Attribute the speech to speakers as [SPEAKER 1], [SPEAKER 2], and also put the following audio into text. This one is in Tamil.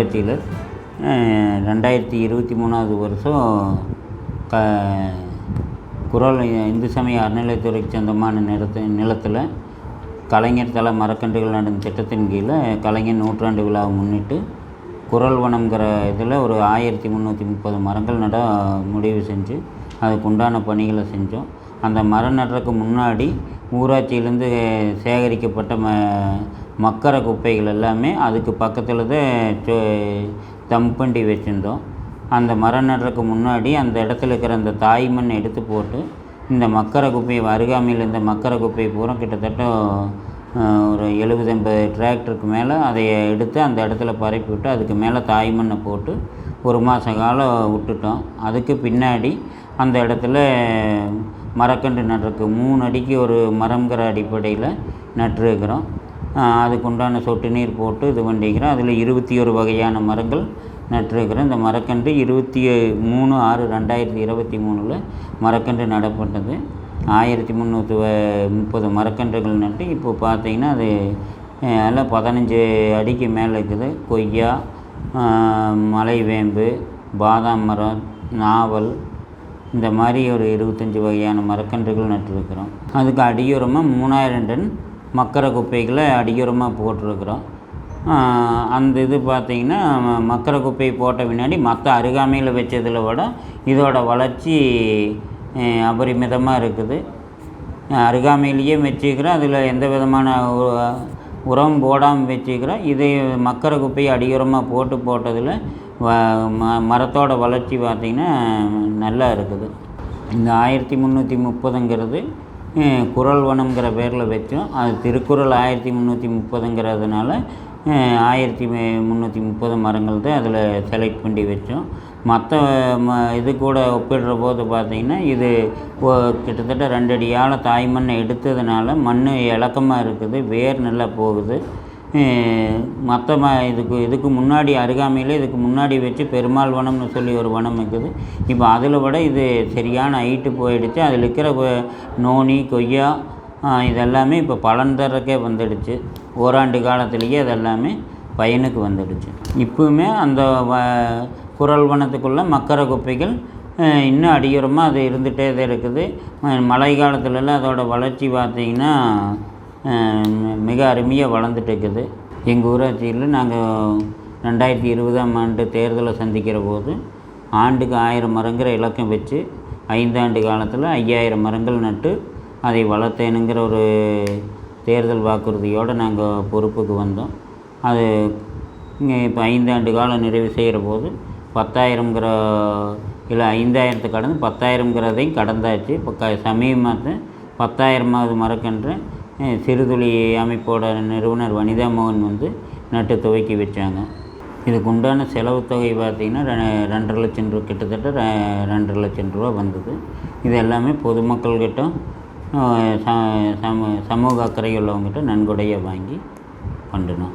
[SPEAKER 1] ஊராட்சியில் 2023 வருஷம் குரல் இந்து சமய அறநிலையத்துறைக்கு சொந்தமான நிலத்தில் கலைஞர் தல மரக்கன்றுகள் நடும் திட்டத்தின் கீழே கலைஞர் நூற்றாண்டு விழாவை முன்னிட்டு குரல் வனம்ங்கிற இதில் ஒரு 1330 மரங்கள் நட முடிவு செஞ்சு அதுக்கு உண்டான பணிகளை செஞ்சோம். அந்த மரம் நடுறதுக்கு முன்னாடி ஊராட்சியிலேருந்து சேகரிக்கப்பட்ட மக்கர குப்பைகள் எல்லாமே அதுக்கு பக்கத்தில் தான் தம்பண்டி வச்சுருந்தோம். அந்த மரம் நடுறதுக்கு முன்னாடி அந்த இடத்துல இருக்கிற அந்த தாய் மண் எடுத்து போட்டு இந்த மக்கர குப்பையை அருகாமையில் இந்த மக்கர குப்பையை பூரா கிட்டத்தட்ட ஒரு 70-80 டிராக்டருக்கு மேலே அதை எடுத்து அந்த இடத்துல பரப்பி விட்டு அதுக்கு மேலே தாய் மண்ணை போட்டு ஒரு மாத காலம் விட்டுட்டோம். அதுக்கு பின்னாடி அந்த இடத்துல மரக்கன்று நடுறதுக்கு 3 அடிக்கு ஒரு மரம்ங்கிற அடிப்படையில் நட்டுருக்கிறோம். அதுக்கு உண்டான சொட்டு நீர் போட்டு இது பண்ணிக்கிறோம். அதில் 21 வகையான மரங்கள் நட்டுருக்கிறோம். இந்த மரக்கன்று 23/6/2023 மரக்கன்று நடப்பட்டது. 1330 மரக்கன்றுகள் நட்டு இப்போ பார்த்திங்கன்னா அது எல்லாம் 15 அடிக்கு மேலே இருக்குது. கொய்யா, மலைவேம்பு, பாதாம் மரம், நாவல், இந்த மாதிரி ஒரு 25 வகையான மரக்கன்றுகள் நட்டுருக்கிறோம். அதுக்கு அடியுரமாக 3000 டன் மக்கர குப்பைகளை அடியுரமாக போட்டிருக்கிறோம். அந்த இது பார்த்திங்கன்னா மக்கர குப்பை போட்ட பின்னாடி மற்ற அருகாமையில் வச்சதில் விட இதோட வளர்ச்சி அபரிமிதமாக இருக்குது. அருகாமையிலேயே வச்சுக்கிறோம். அதில் எந்த விதமான உரம் போடாமல் வச்சுக்கிறோம். இது மக்கர குப்பையை அடியுரமாக போட்டதில் மரத்தோட வளர்ச்சி பார்த்திங்கன்னா நல்லா இருக்குது. இந்த 1330ங்கிறது குரல் வனம்ங்கிற பேரில் வச்சோம். அது திருக்குறள் 1330ங்கிறதுனால 1330 மரங்கள் தான் அதில் செலக்ட் பண்ணி வச்சோம். மற்ற இது கூட ஒப்பிடுற போது பார்த்திங்கன்னா இது கிட்டத்தட்ட 2 அடி ஆழ தாய் மண்ணை எடுத்ததுனால மண் இலக்கமாக இருக்குது, வேர் நல்லா போகுது. மற்ற இதுக்கு முன்னாடி அருகாமையில் இதுக்கு முன்னாடி வச்சு பெருமாள் வனம்னு சொல்லி ஒரு வனம் இருக்குது. இப்போ அதில் விட இது சரியான ஹைட்டு போயிடுச்சு. அதில் இருக்கிற நோனி, கொய்யா இதெல்லாமே இப்போ பலன் தர்றக்கே வந்துடுச்சு. ஓராண்டு காலத்திலேயே அதெல்லாமே பயனுக்கு வந்துடுச்சு. இப்போவுமே அந்த குரல் வனத்துக்குள்ளே மக்கர குப்பைகள் இன்னும் அடியுரமாக அது இருந்துகிட்டே தான் இருக்குது. மழை காலத்துலலாம் அதோட வளர்ச்சி பார்த்திங்கன்னா மிக அருமையாக வளர்ந்துட்டு இருக்குது. எங்கள் ஊராட்சியில் நாங்கள் 2020ஆம் ஆண்டு தேர்தலை சந்திக்கிற போது ஆண்டுக்கு 1000 மரங்கிற இலக்கம் வச்சு 5 ஆண்டு காலத்தில் 5000 மரங்கள் நட்டு அதை வளர்த்தேனுங்கிற ஒரு தேர்தல் வாக்குறுதியோடு நாங்கள் பொறுப்புக்கு வந்தோம். அது இங்கே இப்போ 5 ஆண்டு காலம் நிறைவு செய்கிற போது 10,000ங்கிற இல்லை 5000 கடந்து 10,000ங்கிறதையும் கடந்தாச்சு. இப்போ சமீபமாக 10,000வது மரக்கன்று சிறுதுளி அமைப்போட நிறுவனர் வனிதா மோகன் நட்டு துவக்கி வச்சாங்க. இதுக்கு உண்டான செலவு தொகை பார்த்திங்கன்னா 2.5 லட்சம் ரூபா, கிட்டத்தட்ட 2.5 லட்சம் ரூபா வந்தது. இது எல்லாமே பொதுமக்கள்கிட்ட சமூக அக்கறை உள்ளவங்ககிட்ட நன்கொடையை வாங்கி பண்ணினோம்.